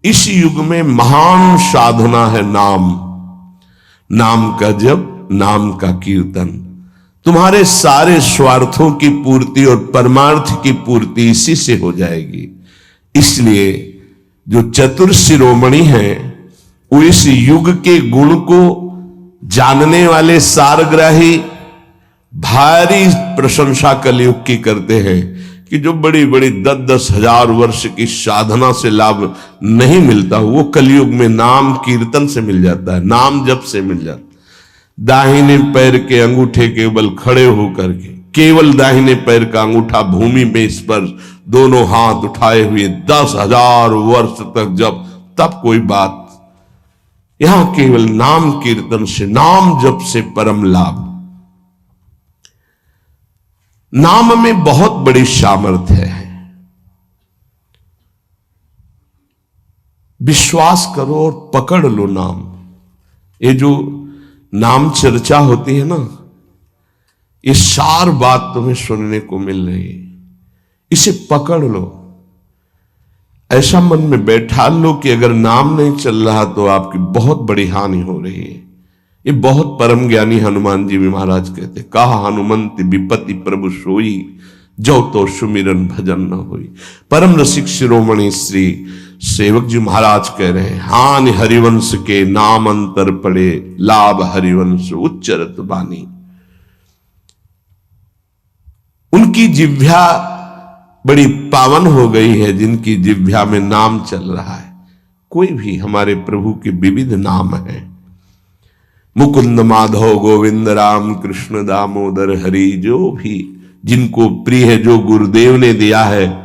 इस युग में महान साधना है नाम, नाम का जप, नाम का कीर्तन। तुम्हारे सारे स्वार्थों की पूर्ति और परमार्थ की पूर्ति इसी से हो जाएगी। इसलिए जो चतुर शिरोमणि हैं वो इस युग के गुण को जानने वाले सारग्राही भारी प्रशंसा कलयुग की करते हैं कि जो बड़ी बड़ी 10-10 हजार वर्ष की साधना से लाभ नहीं मिलता, वो कलयुग में नाम कीर्तन से मिल जाता है, नाम जप से मिल जाता है। दाहिने पैर के अंगूठे के बल खड़े होकर के केवल दाहिने पैर का अंगूठा भूमि में स्पर्श, दोनों हाथ उठाए हुए 10,000 वर्ष तक जब, तब कोई बात। यहां केवल नाम कीर्तन से, नाम जप से परम लाभ। नाम में बहुत बड़ी सामर्थ्य है। विश्वास करो और पकड़ लो नाम। ये जो नाम चर्चा होती है ना, ये सार बात तुम्हें सुनने को मिल रही है, इसे पकड़ लो। ऐसा मन में बैठा लो कि अगर नाम नहीं चल रहा तो आपकी बहुत बड़ी हानि हो रही है। ये बहुत परम ज्ञानी हनुमान जी भी महाराज कहते, कहा हनुमंत विपत्ति प्रभु सोई, जो तो सुमिरन भजन न होई। परम रसिक शिरोमणि श्री सेवक जी महाराज कह रहे हैं, हानि हरिवंश के नाम अंतर पड़े, लाभ हरिवंश उच्चरत बानी। उनकी जिह्वा बड़ी पावन हो गई है जिनकी जिह्वा में नाम चल रहा है। कोई भी हमारे प्रभु के विविध नाम है, मुकुंद माधव गोविंद राम कृष्ण दामोदर हरि, जो भी जिनको प्रिय है, जो गुरुदेव ने दिया है।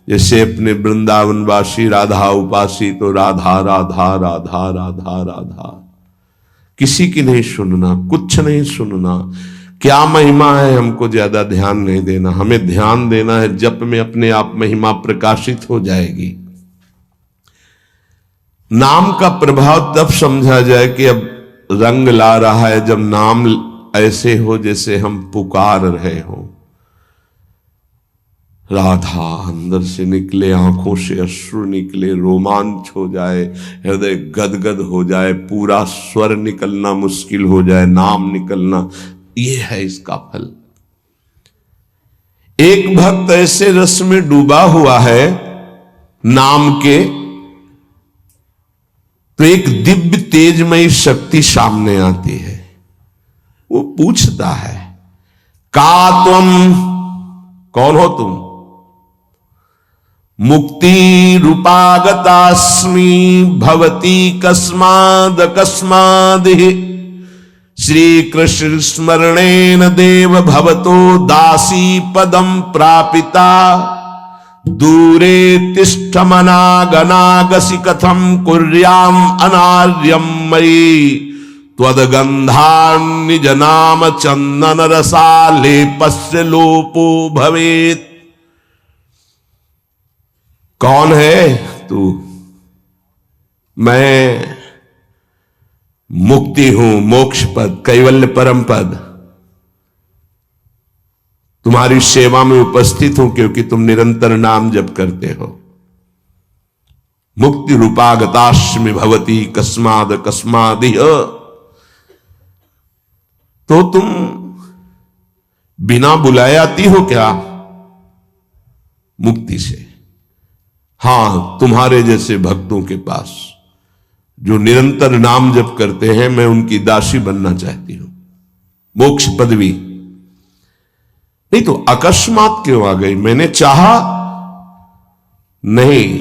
जैसे अपने वृंदावनवासी राधा उपासी, तो राधा राधा राधा राधा राधा, किसी की नहीं सुनना, कुछ नहीं सुनना। क्या महिमा है हमको ज्यादा ध्यान नहीं देना, हमें ध्यान देना है जप में अपने आप महिमा प्रकाशित हो जाएगी। नाम का प्रभाव तब समझा जाए कि अब रंग ला रहा है जब नाम ऐसे हो जैसे हम पुकार रहे हो। राधा अंदर से निकले, आंखों से अश्रु निकले, रोमांच हो जाए, हृदय गदगद हो जाए, पूरा स्वर निकलना मुश्किल हो जाए, नाम निकलना, ये है इसका फल। एक भक्त ऐसे रस में डूबा हुआ है नाम के, तो एक दिव्य तेजमयी शक्ति सामने आती है। वो पूछता है, का तुम, कौन हो तुम? मुक्ति रूपागतास्मि भवती कस्माद कस्माद श्री कृष्ण स्मरणेन देव भवतो दासी पदम प्रापिता। दूरे तिष्ठमनागनागसि कथम कुर्याम अनार्यम मयि त्वदगंधान् निज नाम चंदन रसालेपस्य लोपो भवेत्। कौन है तू? मैं मुक्ति हूं, मोक्ष पद, कैवल्य परम पद। तुम्हारी सेवा में उपस्थित हूं क्योंकि तुम निरंतर नाम जप करते हो। मुक्ति रूपागतास्मि भवती कस्माद कस्मादिह। तो तुम बिना बुलाए आती हो क्या? मुक्ति से। हां, तुम्हारे जैसे भक्तों के पास जो निरंतर नाम जप करते हैं, मैं उनकी दासी बनना चाहती हूं, मोक्ष पदवी। नहीं तो अकस्मात क्यों आ गई? मैंने चाहा नहीं।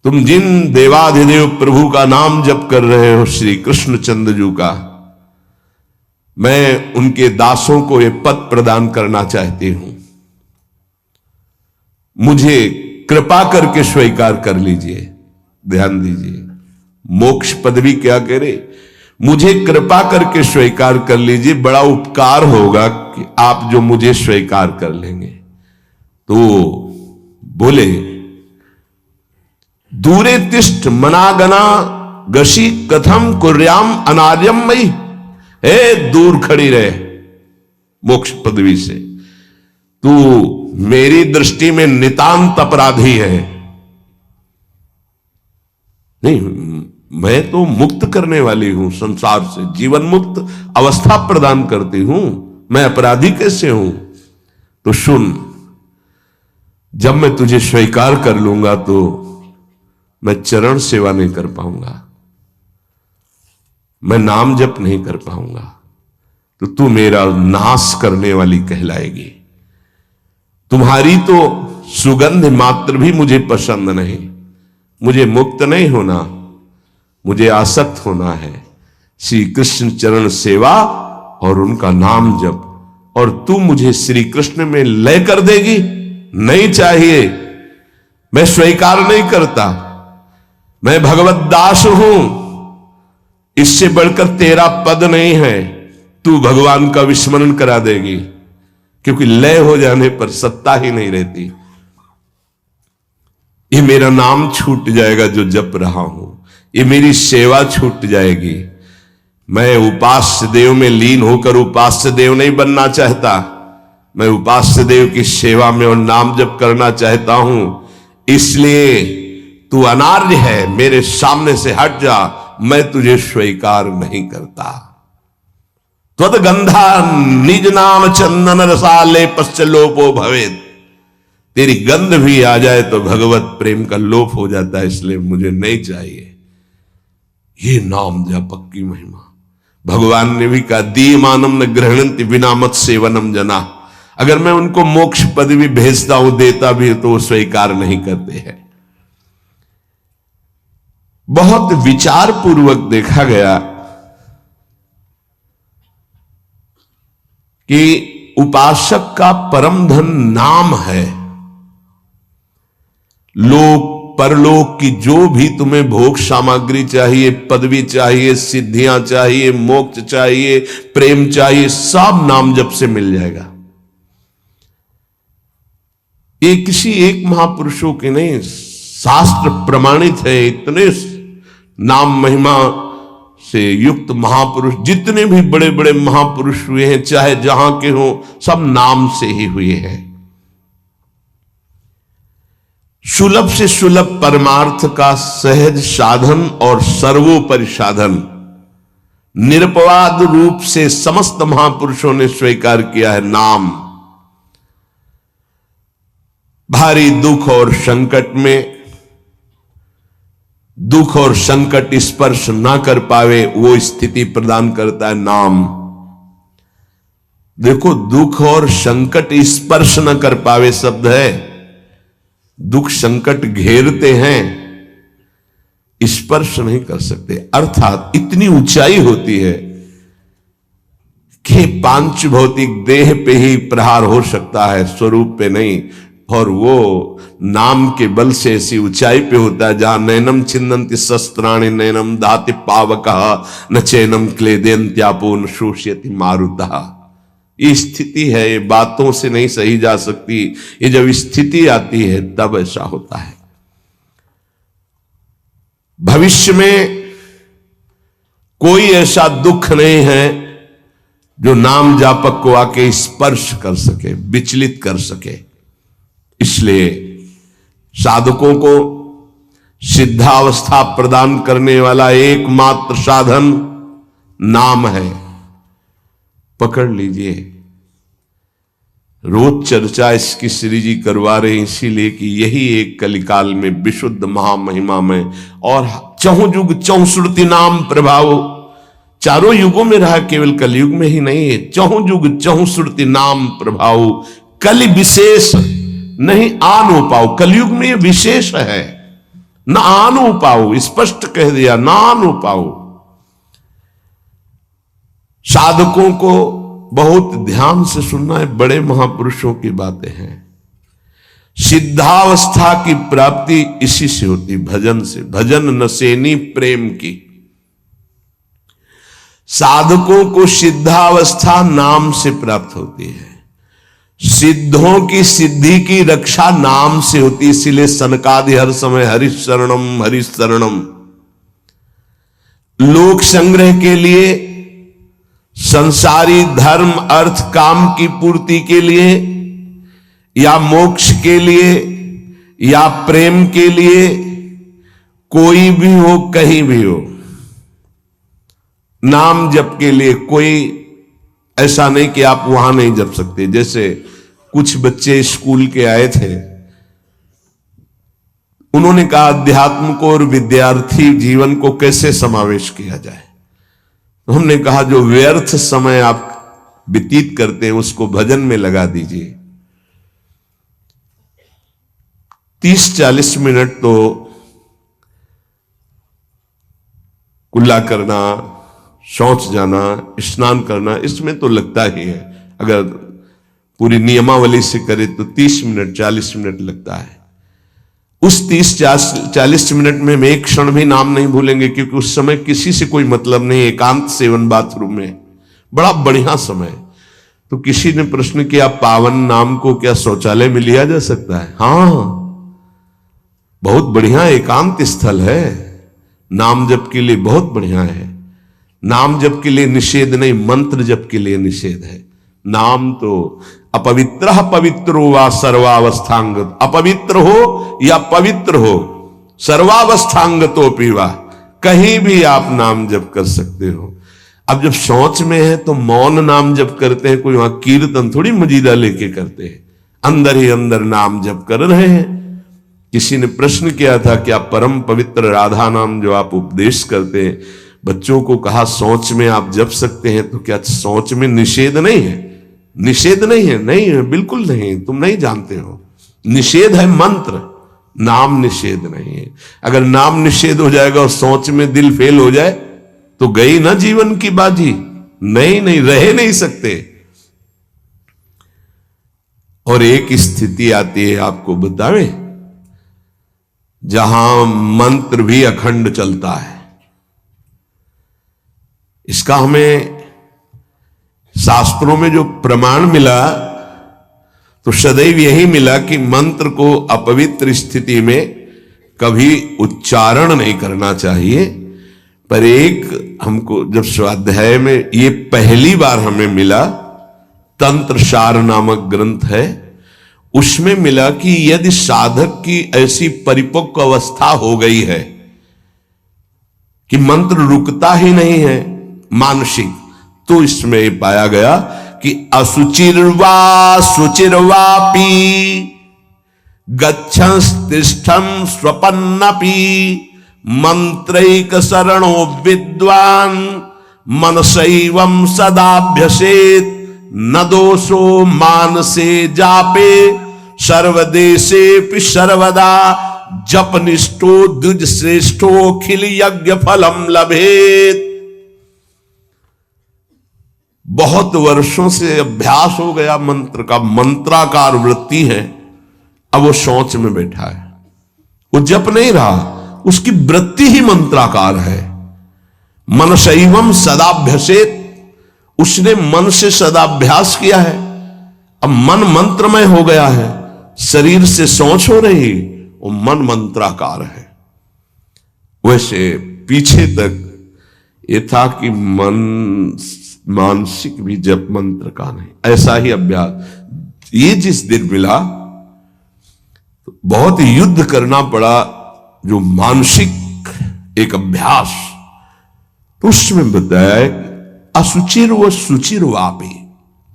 तुम जिन देवाधिदेव प्रभु का नाम जप कर रहे हो, श्री कृष्ण चंद्र का, मैं उनके दासों को यह पद प्रदान करना चाहती हूं। मुझे कृपा करके स्वीकार कर लीजिए। ध्यान दीजिए, मोक्ष पदवी क्या करे? मुझे कृपा करके स्वीकार कर लीजिए, बड़ा उपकार होगा कि आप जो मुझे स्वीकार कर लेंगे। तो बोले, दूरे तिष्ठ मनागना गशी कथम कुर्याम अनार्यम मई। हे, दूर खड़ी रहे मोक्ष पदवी से, तू मेरी दृष्टि में नितांत अपराधी है। नहीं, मैं तो मुक्त करने वाली हूं संसार से, जीवन मुक्त अवस्था प्रदान करती हूं, मैं अपराधी कैसे हूं? तो सुन, जब मैं तुझे स्वीकार कर लूंगा तो मैं चरण सेवा नहीं कर पाऊंगा, मैं नाम जप नहीं कर पाऊंगा, तो तू मेरा नाश करने वाली कहलाएगी। तुम्हारी तो सुगंध मात्र भी मुझे पसंद नहीं। मुझे मुक्त नहीं होना, मुझे आसक्त होना है श्री कृष्ण चरण सेवा और उनका नाम जप। और तू मुझे श्री कृष्ण में लय कर देगी? नहीं चाहिए, मैं स्वीकार नहीं करता। मैं भगवत दास हूं, इससे बढ़कर तेरा पद नहीं है। तू भगवान का विस्मरण करा देगी, क्योंकि लय हो जाने पर सत्ता ही नहीं रहती। ये मेरा नाम छूट जाएगा जो जप रहा हूं, ये मेरी सेवा छूट जाएगी। मैं उपास्य देव में लीन होकर उपास्य देव नहीं बनना चाहता, मैं उपास्य देव की सेवा में और नाम जप करना चाहता हूं। इसलिए तू अनार्य है, मेरे सामने से हट जा, मैं तुझे स्वीकार नहीं करता। त्वद्गंधा निज नाम चंदन रसाले पश्चलोपो भवेत। तेरी गंध भी आ जाए तो भगवत प्रेम का लोप हो जाता है, इसलिए मुझे नहीं चाहिए। ये नाम जपक की महिमा। भगवान ने भी कहा, दीयमानम न ग्रहणन्ति विना मत सेवनम जना। अगर मैं उनको मोक्ष पद भी भेजता हूं, देता भी तो वो स्वीकार नहीं करते हैं। बहुत विचार पूर्वक देखा गया कि उपासक का परम धन नाम है। लोक परलोक की जो भी तुम्हें भोग सामग्री चाहिए, पदवी चाहिए, सिद्धियां चाहिए, मोक्ष चाहिए, प्रेम चाहिए, सब नाम जप से मिल जाएगा। ये किसी एक महापुरुषों के नहीं, शास्त्र प्रमाणित है। इतने नाम महिमा से युक्त महापुरुष, जितने भी बड़े बड़े महापुरुष हुए हैं, चाहे जहां के हो, सब नाम से ही हुए हैं। सुलभ से सुलभ परमार्थ का सहज साधन और सर्वोपरि साधन निरपवाद रूप से समस्त महापुरुषों ने स्वीकार किया है नाम। भारी दुख और संकट में, दुख और संकट स्पर्श ना कर पावे, वो स्थिति प्रदान करता है नाम। देखो, दुख और संकट स्पर्श न कर पावे शब्द है। दुख संकट घेरते हैं, स्पर्श नहीं कर सकते। अर्थात इतनी ऊंचाई होती है कि पांच भौतिक देह पे ही प्रहार हो सकता है, स्वरूप पे नहीं। और वो नाम के बल से ऐसी ऊंचाई पे होता है जहां नैनम छिन्नन्ति शस्त्राणि नैनम दाति पावकः न चैनम क्लेदयन्त्यापो न शोष्यति मारुतः। ये स्थिति है, ये बातों से नहीं सही जा सकती। ये जब स्थिति आती है तब ऐसा होता है। भविष्य में कोई ऐसा दुख नहीं है जो नाम जापक को आके स्पर्श कर सके, विचलित कर सके। इसलिए साधकों को सिद्धावस्था प्रदान करने वाला एकमात्र साधन नाम है। पकड़ लीजिए। रोज चर्चा इसकी श्री जी करवा रहे हैं, इसीलिए कि यही एक कलिकाल में विशुद्ध महामहिमा में और चहुं युग चहुश्रुति नाम प्रभाव चारों युगों में रहा, केवल कलयुग में ही नहीं है। चहुं युग चहुश्रुति नाम प्रभाव, कलि विशेष नहीं आनो पाओ। कलयुग में ये विशेष है, न आनो पाओ, स्पष्ट कह दिया, ना आनो पाओ। साधकों को बहुत ध्यान से सुनना है, बड़े महापुरुषों की बातें हैं। सिद्धावस्था की प्राप्ति इसी से होती, भजन से। भजन नसेनी प्रेम की। साधकों को सिद्धावस्था नाम से प्राप्त होती है। सिद्धों की सिद्धि की रक्षा नाम से होती, इसीलिए सनकादि हर समय हरिशरणम हरिशरणम। लोक संग्रह के लिए, संसारी धर्म अर्थ काम की पूर्ति के लिए, या मोक्ष के लिए, या प्रेम के लिए कोई भी हो, कहीं भी हो, नाम जप के लिए कोई ऐसा नहीं कि आप वहां नहीं जप सकते। जैसे कुछ बच्चे स्कूल के आए थे, उन्होंने कहा अध्यात्म को और विद्यार्थी जीवन को कैसे समावेश किया जाए। तो हमने कहा जो व्यर्थ समय आप व्यतीत करते हैं उसको भजन में लगा दीजिए। 30-40 मिनट तो कुल्ला करना, शौच जाना, स्नान करना, इसमें तो लगता ही है। अगर पूरी नियमावली से करे तो 30 मिनट 40 मिनट लगता है। उस 30-40 मिनट में हम एक क्षण भी नाम नहीं भूलेंगे, क्योंकि उस समय किसी से कोई मतलब नहीं, एकांत सेवन बाथरूम में, बड़ा बढ़िया समय। तो किसी ने प्रश्न किया पावन नाम को क्या शौचालय में लिया जा सकता है? हाँ, बहुत बढ़िया एकांत स्थल है, नाम जप के लिए बहुत बढ़िया है। नाम जप के लिए निषेध नहीं, मंत्र जप के लिए निषेध है। नाम तो अपवित्र पवित्रो वा सर्वावस्थांगत, अपवित्र हो या पवित्र हो, सर्वावस्थांगतो पीवा, कहीं भी आप नाम जप कर सकते हो। अब जब शौच में है तो मौन नाम जप करते हैं, कोई वहां कीर्तन थोड़ी मजीदा लेके करते हैं, अंदर ही अंदर नाम जप कर रहे हैं। किसी ने प्रश्न किया था कि आप परम पवित्र राधा नाम जो आप उपदेश करते हैं, बच्चों को कहा शौच में आप जप सकते हैं, तो क्या शौच में निषेध नहीं है? निषेध नहीं है, नहीं है, बिल्कुल नहीं, तुम नहीं जानते हो। निषेध है मंत्र, नाम निषेध नहीं है। अगर नाम निषेध हो जाएगा और शौच में दिल फेल हो जाए तो गई ना जीवन की बाजी, नहीं रह नहीं सकते। और एक स्थिति आती है, आपको बतावे, जहां मंत्र भी अखंड चलता है। इसका हमें शास्त्रों में जो प्रमाण मिला तो सदैव यही मिला कि मंत्र को अपवित्र स्थिति में कभी उच्चारण नहीं करना चाहिए। पर एक हमको जब स्वाध्याय में ये पहली बार हमें मिला, तंत्र सार नामक ग्रंथ है, उसमें मिला कि यदि साधक की ऐसी परिपक्व अवस्था हो गई है कि मंत्र रुकता ही नहीं है मानसिक, तो इसमें पाया गया कि असुचिर्वा शुचिर्वापी गच्छंस्तिष्ठं स्वपन्नपि मंत्रैक शरणो विद्वान् मनसैवं सदाभ्यसेत् न दोषो मानसे जापे सर्वदेशेपि सर्वदा जपनिष्ठो द्विज श्रेष्ठो खिल यज्ञ फलम लभेत। बहुत वर्षों से अभ्यास हो गया मंत्र का, मंत्राकार वृत्ति है, अब वो शौच में बैठा है, वो जप नहीं रहा, उसकी वृत्ति ही मंत्राकार है। मनसैवं सदाभ्यसेत, उसने मन से सदाभ्यास किया है, अब मन मंत्रमय हो गया है, शरीर से शौच हो रही, वो मन मंत्राकार है। वैसे पीछे तक ये था कि मन मानसिक भी जप मंत्र का नहीं, ऐसा ही अभ्यास। ये जिस दिन मिला तो बहुत युद्ध करना पड़ा, जो मानसिक एक अभ्यास, तो उसमें बताया असुचिर व सुचिर वापी,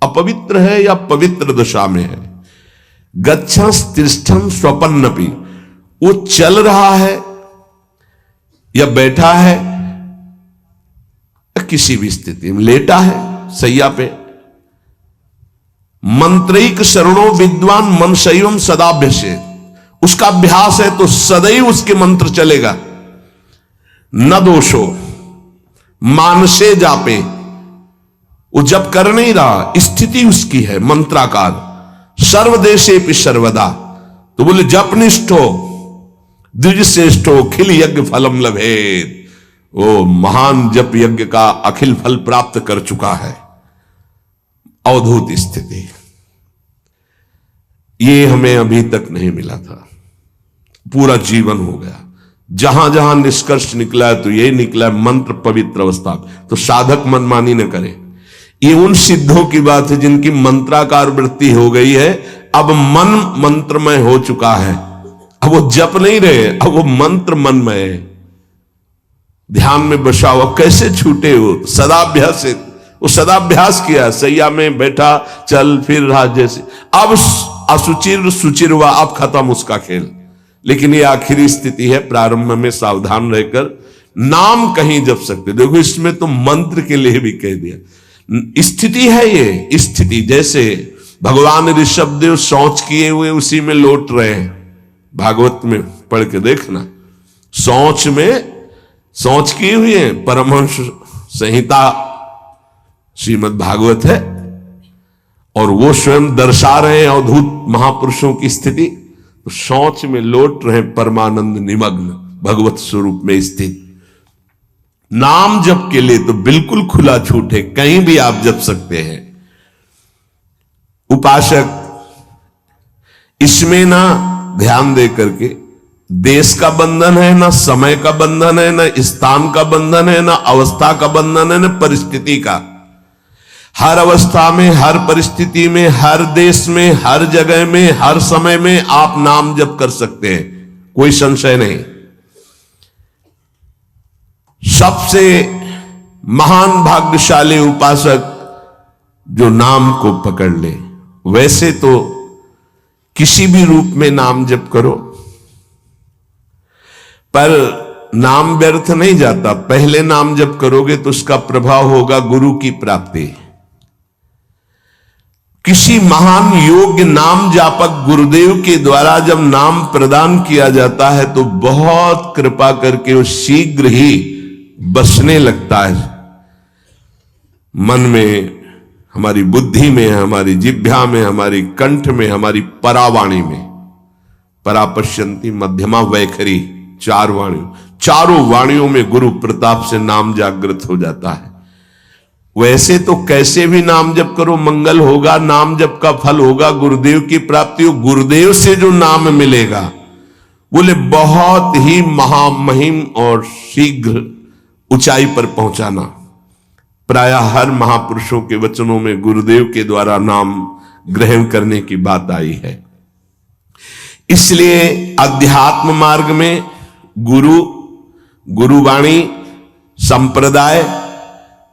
अपवित्र है या पवित्र दशा में है, गच्छंस्तिष्ठं स्वपन्नपि, वो चल रहा है या बैठा है, किसी भी स्थिति में लेटा है सैया पे, मंत्रैक शरणो विद्वान मनसैवं सदाभ्यसेत्, उसका अभ्यास है तो सदैव उसके मंत्र चलेगा। न दोषो मानसे जापे, वो जब कर नहीं रहा, स्थिति उसकी है मंत्राकार, सर्वदेशेपि सर्वदा, तो बोले जपनिष्ठो द्विज श्रेष्ठो खिल यज्ञ फलम लभेत, वो महान जप यज्ञ का अखिल फल प्राप्त कर चुका है। अवधूत स्थिति, ये हमें अभी तक नहीं मिला था, पूरा जीवन हो गया। जहां जहां निष्कर्ष निकला है तो यही निकला है, मंत्र पवित्र अवस्था। तो साधक मनमानी न करे, ये उन सिद्धों की बात है जिनकी मंत्राकार वृत्ति हो गई है, अब मन मंत्रमय हो चुका है, अब वो जप नहीं रहे, अब वो मंत्र मन में है, ध्यान में बसा हुआ। कैसे छूटे वो? सदाभ्यासित। वो सदाभ्यास किया, सैया में बैठा, चल फिर रहा जैसे। अब असुचिर सुचिर हुआ, अब खत्म उसका खेल। लेकिन ये आखिरी स्थिति है, प्रारंभ में सावधान रहकर नाम कहीं जप सकते। देखो इसमें तो मंत्र के लिए भी कह दिया। स्थिति है ये स्थिति, जैसे भगवान ऋषभदेव शौच किए हुए उसी में लौट रहे हैं। भागवत में पढ़ के देखना, शौच किए हुए हैं। परमहंस संहिता श्रीमद् भागवत है, और वो स्वयं दर्शा रहे हैं अवधूत महापुरुषों की स्थिति। तो शौच में लौट रहे परमानंद निमग्न, भगवत स्वरूप में स्थित। नाम जप के लिए तो बिल्कुल खुला छूट है, कहीं भी आप जप सकते हैं। उपासक इसमें ना ध्यान दे करके, देश का बंधन है, ना समय का बंधन है, ना स्थान का बंधन है, ना अवस्था का बंधन है, ना परिस्थिति का। हर अवस्था में, हर परिस्थिति में, हर देश में, हर जगह में, हर समय में आप नाम जप कर सकते हैं, कोई संशय नहीं। सबसे महान भाग्यशाली उपासक जो नाम को पकड़ ले। वैसे तो किसी भी रूप में नाम जप करो, पर नाम व्यर्थ नहीं जाता। पहले नाम जप करोगे तो उसका प्रभाव होगा गुरु की प्राप्ति। किसी महान योग्य नाम जापक गुरुदेव के द्वारा जब नाम प्रदान किया जाता है तो बहुत कृपा करके वो शीघ्र ही बसने लगता है मन में, हमारी बुद्धि में, हमारी जिह्वा में, हमारी कंठ में, हमारी परावाणी में। परापश्यंती मध्यमा वैखरी, चारों वाणियों में गुरु प्रताप से नाम जागृत हो जाता है। वैसे तो कैसे भी नाम जप करो मंगल होगा, नाम जप का फल होगा, गुरुदेव की प्राप्ति हो। गुरुदेव से जो नाम मिलेगा बोले बहुत ही महामहिम और शीघ्र ऊंचाई पर पहुंचाना। प्रायः हर महापुरुषों के वचनों में गुरुदेव के द्वारा नाम ग्रहण करने की बात आई है। इसलिए अध्यात्म मार्ग में गुरुवाणी, संप्रदाय,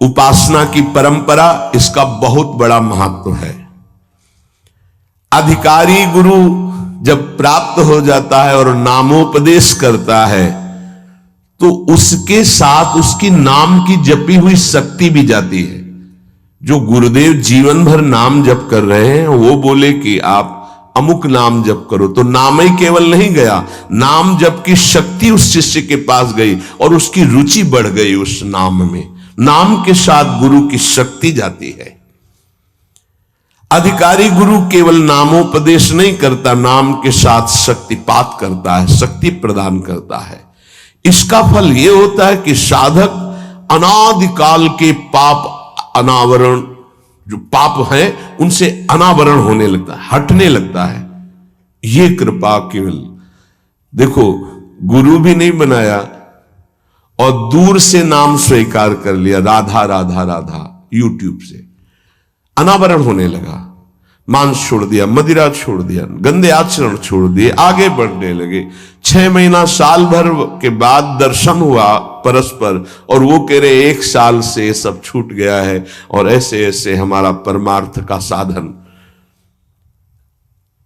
उपासना की परंपरा, इसका बहुत बड़ा महत्व है। अधिकारी गुरु जब प्राप्त हो जाता है और नामोपदेश करता है तो उसके साथ उसकी नाम की जपी हुई शक्ति भी जाती है। जो गुरुदेव जीवन भर नाम जप कर रहे हैं वो बोले कि आप अमुक नाम जप करो, तो नाम ही केवल नहीं गया, नाम जप की शक्ति उस शिष्य के पास गई और उसकी रुचि बढ़ गई उस नाम में। नाम के साथ गुरु की शक्ति जाती है। अधिकारी गुरु केवल नामोपदेश नहीं करता, नाम के साथ शक्तिपात करता है, शक्ति प्रदान करता है। इसका फल यह होता है कि साधक अनादिकाल के पाप अनावरण, जो पाप है उनसे अनावरण होने लगता है, हटने लगता है। यह कृपा केवल देखो, गुरु भी नहीं बनाया और दूर से नाम स्वीकार कर लिया, राधा राधा राधा, यूट्यूब से अनावरण होने लगा। मांस छोड़ दिया, मदिरा छोड़ दिया, गंदे आचरण छोड़ दिए, आगे बढ़ने लगे। 6 महीना साल भर के बाद दर्शन हुआ परस्पर और वो कह रहे 1 साल से सब छूट गया है और ऐसे ऐसे हमारा परमार्थ का साधन।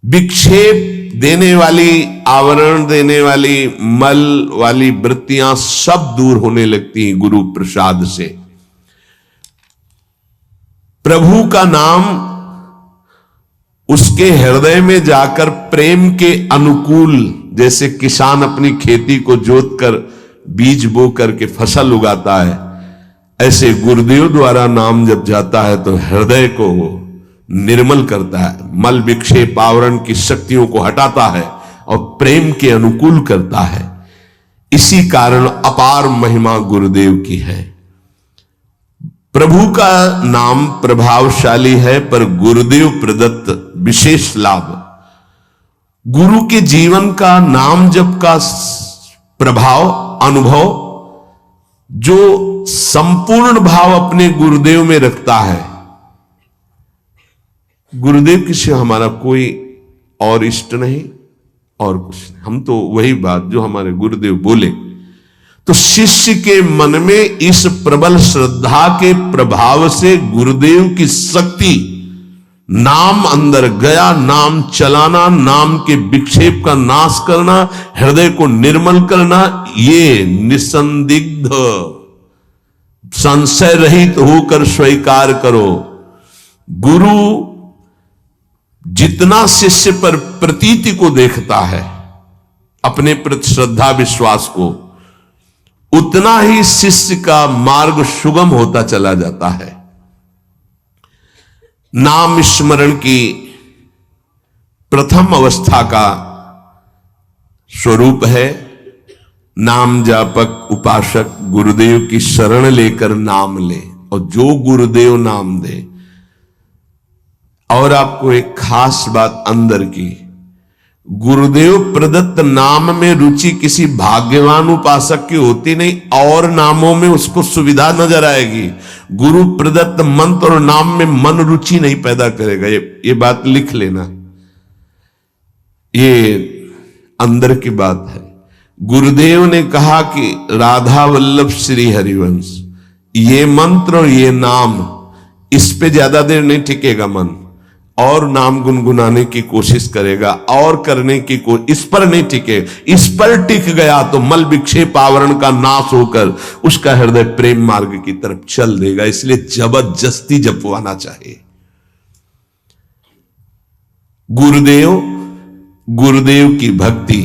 विक्षेप देने वाली, आवरण देने वाली, मल वाली वृत्तियां सब दूर होने लगती हैं गुरु प्रसाद से। प्रभु का नाम उसके हृदय में जाकर प्रेम के अनुकूल, जैसे किसान अपनी खेती को जोत कर बीज बो करके फसल उगाता है, ऐसे गुरुदेव द्वारा नाम जब जाता है तो हृदय को निर्मल करता है, मल विक्षेप आवरण की शक्तियों को हटाता है और प्रेम के अनुकूल करता है। इसी कारण अपार महिमा गुरुदेव की है। प्रभु का नाम प्रभावशाली है, पर गुरुदेव प्रदत्त विशेष लाभ। गुरु के जीवन का नाम जप का प्रभाव, अनुभव, जो संपूर्ण भाव अपने गुरुदेव में रखता है। गुरुदेव के सिवा हमारा कोई और इष्ट नहीं और कुछ नहीं। हम तो वही बात जो हमारे गुरुदेव बोले। तो शिष्य के मन में इस प्रबल श्रद्धा के प्रभाव से गुरुदेव की शक्ति, नाम अंदर गया, नाम चलाना, नाम के विक्षेप का नाश करना, हृदय को निर्मल करना, ये निसंदिग्ध संशय रहित होकर स्वीकार करो। गुरु जितना शिष्य पर प्रतीति को देखता है, अपने प्रति श्रद्धा विश्वास को, उतना ही शिष्य का मार्ग सुगम होता चला जाता है। नाम स्मरण की प्रथम अवस्था का स्वरूप है नाम जापक उपासक गुरुदेव की शरण लेकर नाम ले, और जो गुरुदेव नाम दे। और आपको एक खास बात अंदर की, गुरुदेव प्रदत्त नाम में रुचि किसी भाग्यवान उपासक की होती नहीं, और नामों में उसको सुविधा नजर आएगी। गुरु प्रदत्त मंत्र और नाम में मन रुचि नहीं पैदा करेगा। ये बात लिख लेना, ये अंदर की बात है। गुरुदेव ने कहा कि राधा वल्लभ श्री हरिवंश, ये मंत्र और ये नाम, इस पे ज्यादा देर नहीं टिकेगा मन, और नाम गुनगुनाने की कोशिश करेगा, और करने की इस पर नहीं टिके। इस पर टिक गया तो मल विक्षेप आवरण का नाश होकर उसका हृदय प्रेम मार्ग की तरफ चल देगा। इसलिए जबरदस्ती जपवाना चाहिए। गुरुदेव की भक्ति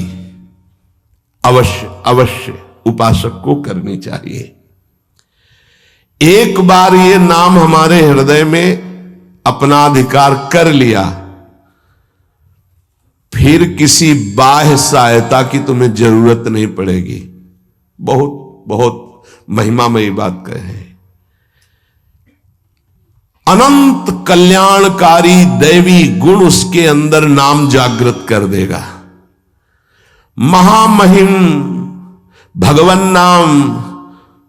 अवश्य उपासक को करनी चाहिए। एक बार ये नाम हमारे हृदय में अपना अधिकार कर लिया, फिर किसी बाह्य सहायता की तुम्हें जरूरत नहीं पड़ेगी। बहुत बहुत महिमामयी बात कहे। अनंत कल्याणकारी दैवी गुण उसके अंदर नाम जागृत कर देगा। महामहिम भगवान नाम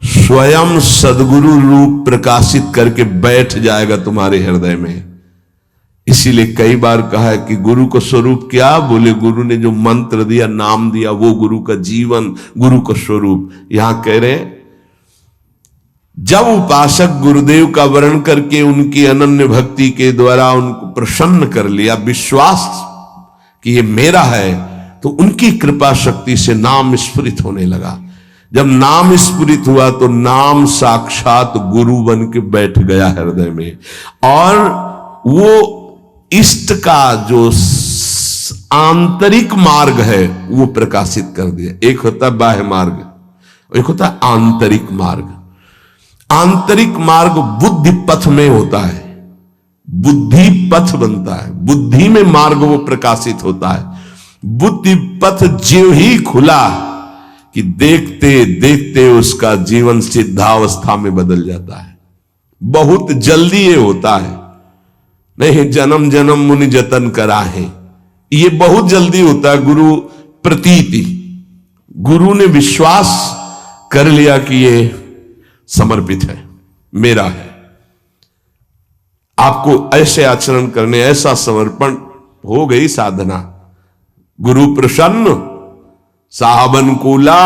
स्वयं सदगुरु रूप प्रकाशित करके बैठ जाएगा तुम्हारे हृदय में। इसीलिए कई बार कहा है कि गुरु को स्वरूप क्या, बोले गुरु ने जो मंत्र दिया, नाम दिया, वो गुरु का जीवन, गुरु का स्वरूप। यहां कह रहे हैं जब उपासक गुरुदेव का वर्ण करके उनकी अनन्य भक्ति के द्वारा उनको प्रसन्न कर लिया, विश्वास कि ये मेरा है, तो उनकी कृपा शक्ति से नाम स्फुरित होने लगा। जब नाम स्फुरित हुआ तो नाम साक्षात गुरु बन के बैठ गया हृदय में, और वो इष्ट का जो आंतरिक मार्ग है वो प्रकाशित कर दिया। एक होता है बाह्य मार्ग, एक होता है आंतरिक मार्ग। आंतरिक मार्ग बुद्धि पथ में होता है, बुद्धि पथ बनता है, बुद्धि में मार्ग वो प्रकाशित होता है। बुद्धि पथ ज्यों ही खुला कि देखते देखते उसका जीवन सिद्धावस्था में बदल जाता है। बहुत जल्दी ये होता है, नहीं जन्म जन्म मुनि जतन करा है, ये बहुत जल्दी होता है। गुरु प्रतीति, गुरु ने विश्वास कर लिया कि ये समर्पित है, मेरा है। आपको ऐसे आचरण करने, ऐसा समर्पण, हो गई साधना। गुरु प्रसन्न साहबन कूला,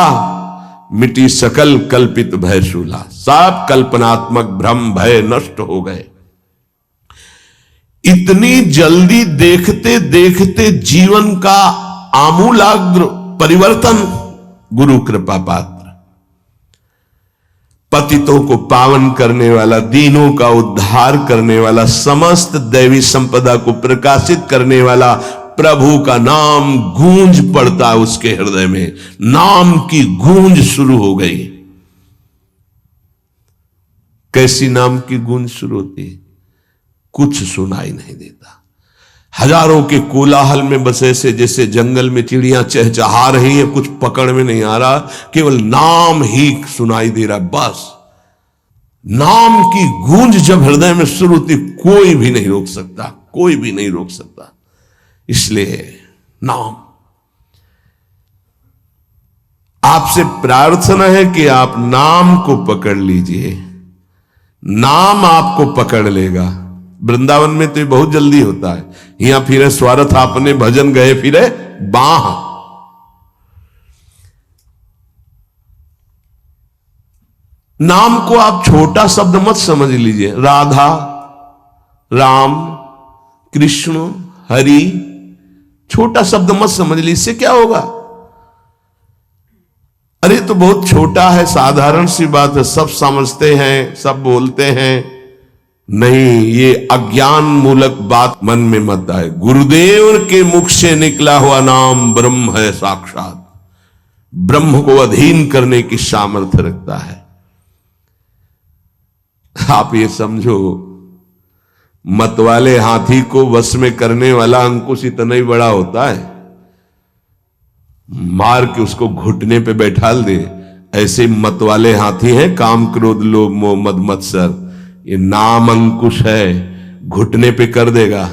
मिटी सकल कल्पित भय शूला। सब कल्पनात्मक भ्रम भय नष्ट हो गए। इतनी जल्दी देखते देखते जीवन का आमूलाग्र परिवर्तन गुरु कृपा पात्र, पतितों को पावन करने वाला, दीनों का उद्धार करने वाला, समस्त दैवी संपदा को प्रकाशित करने वाला प्रभु का नाम गूंज पड़ता है उसके हृदय में। नाम की गूंज शुरू हो गई। कैसी नाम की गूंज शुरू होती है? कुछ सुनाई नहीं देता। हजारों के कोलाहल में बस ऐसे जैसे जंगल में चिड़ियां चहचहा रही हैं, कुछ पकड़ में नहीं आ रहा, केवल नाम ही सुनाई दे रहा है। बस नाम की गूंज जब हृदय में शुरू होती, कोई भी नहीं रोक सकता, कोई भी नहीं रोक सकता। इसलिए नाम, आपसे प्रार्थना है कि आप नाम को पकड़ लीजिए, नाम आपको पकड़ लेगा। वृंदावन में तो ये बहुत जल्दी होता है। यहां फिरे स्वार्थ आपने भजन गए फिरे बाह, नाम को आप छोटा शब्द मत समझ लीजिए। राधा, राम, कृष्ण, हरि, छोटा शब्द मत समझ लीजिए। इससे क्या होगा? अरे तो बहुत छोटा है, साधारण सी बात है, सब समझते हैं, सब बोलते हैं। नहीं, ये अज्ञान मूलक बात मन में मत आए। गुरुदेव के मुख से निकला हुआ नाम ब्रह्म है साक्षात। ब्रह्म को अधीन करने की सामर्थ्य रखता है। आप ये समझो, मतवाले हाथी को वश में करने वाला अंकुश इतना ही बड़ा होता है, मार के उसको घुटने पे बैठाल दे। ऐसे मतवाले हाथी हैं काम, क्रोध, लोभ, मोह, मद, मत्सर। ये नाम अंकुश है, घुटने पे कर देगा।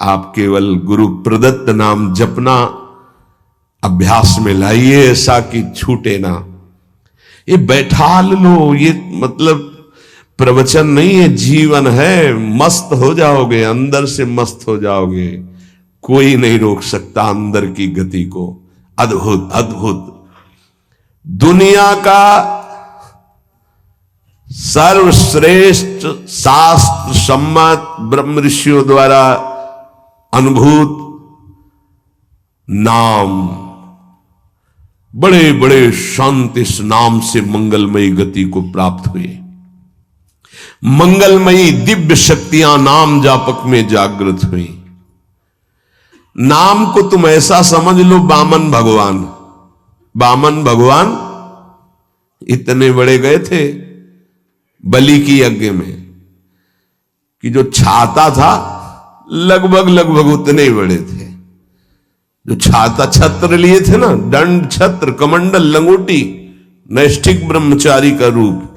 आप केवल गुरु प्रदत्त नाम जपना अभ्यास में लाइए, ऐसा कि छूटे ना। ये बैठा लो, ये मतलब प्रवचन नहीं है, जीवन है। मस्त हो जाओगे, अंदर से मस्त हो जाओगे। कोई नहीं रोक सकता अंदर की गति को। अद्भुत अद्भुत। दुनिया का सर्वश्रेष्ठ शास्त्र सम्मत ब्रह्म ऋषियों द्वारा अनुभूत नाम, बड़े बड़े संत इस नाम से मंगलमयी गति को प्राप्त हुए। मंगलमयी दिव्य शक्तियां नाम जापक में जागृत हुई। नाम को तुम ऐसा समझ लो, बामन भगवान। बामन भगवान इतने बड़े गए थे बलि की यज्ञ में कि जो छाता था लगभग लगभग उतने ही बड़े थे। जो छाता, छत्र लिए थे ना, दंड, छत्र, कमंडल, लंगोटी, नैष्ठिक ब्रह्मचारी का रूप,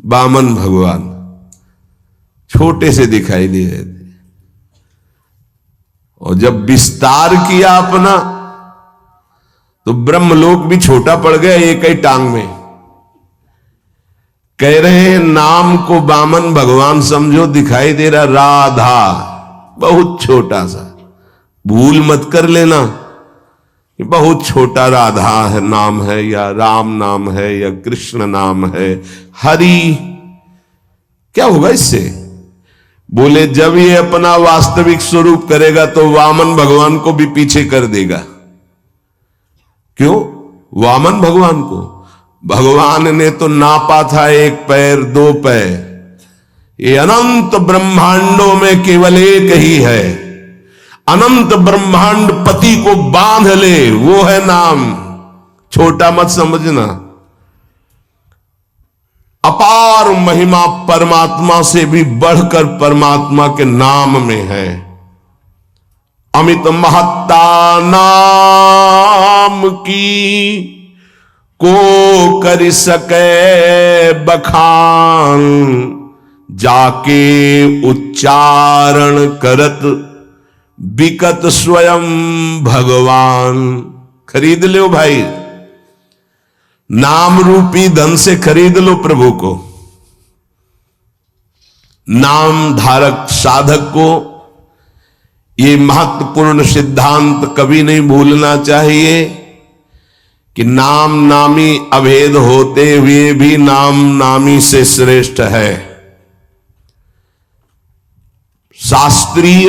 बामन भगवान छोटे से दिखाई दे रहे थे। और जब विस्तार किया अपना, तो ब्रह्मलोक भी छोटा पड़ गया एक ही टांग में। कह रहे हैं नाम को बामन भगवान समझो, दिखाई दे रहा राधा, बहुत छोटा सा। भूल मत कर लेना कि बहुत छोटा राधा है नाम है, या राम नाम है, या कृष्ण नाम है, हरि। क्या होगा इससे? बोले जब ये अपना वास्तविक स्वरूप करेगा तो वामन भगवान को भी पीछे कर देगा। क्यों? वामन भगवान को भगवान ने तो नापा था 1 पैर 2 पैर। ये अनंत ब्रह्मांडों में केवल एक ही है। अनंत ब्रह्मांड पति को बांध ले, वो है नाम। छोटा मत समझना। अपार महिमा परमात्मा से भी बढ़कर परमात्मा के नाम में है। अमित महत्ता नाम की को कर सके बखान, जाके उच्चारण करत बिकत स्वयं भगवान। खरीद लो भाई, नाम रूपी धन से खरीद लो प्रभु को। नाम धारक साधक को ये महत्वपूर्ण सिद्धांत कभी नहीं भूलना चाहिए कि नाम नामी अभेद होते हुए भी नाम नामी से श्रेष्ठ है। शास्त्रीय,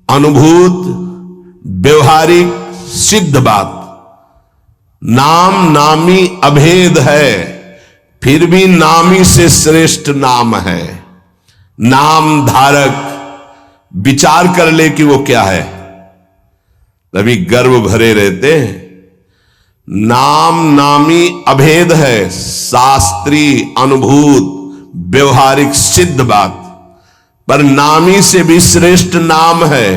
अनुभूत, व्यवहारिक, सिद्ध बात, नाम नामी अभेद है, फिर भी नामी से श्रेष्ठ नाम है। नाम धारक विचार कर ले कि वो क्या है, तभी गर्व भरे रहते हैं। नाम नामी अभेद है, शास्त्रीय, अनुभूत, व्यवहारिक, सिद्ध बात, पर नामी से भी श्रेष्ठ नाम है।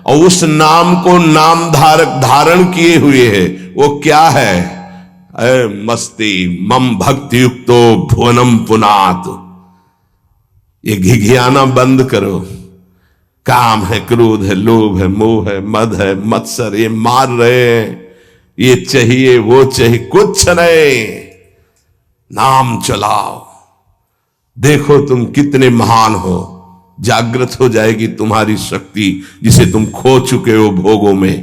और उस नाम को नाम धारक धारण किए हुए है, वो क्या है? मस्ती मम भक्ति युक्तो भुवनम पुनात। ये घिघियाना बंद करो। काम है, क्रोध है, लोभ है, मोह है, मद है, मत्सर, ये मार रहे हैं, ये चाहिए, वो चाहिए, कुछ नहीं। नाम चलाओ, देखो तुम कितने महान हो। जागृत हो जाएगी तुम्हारी शक्ति जिसे तुम खो चुके हो भोगों में।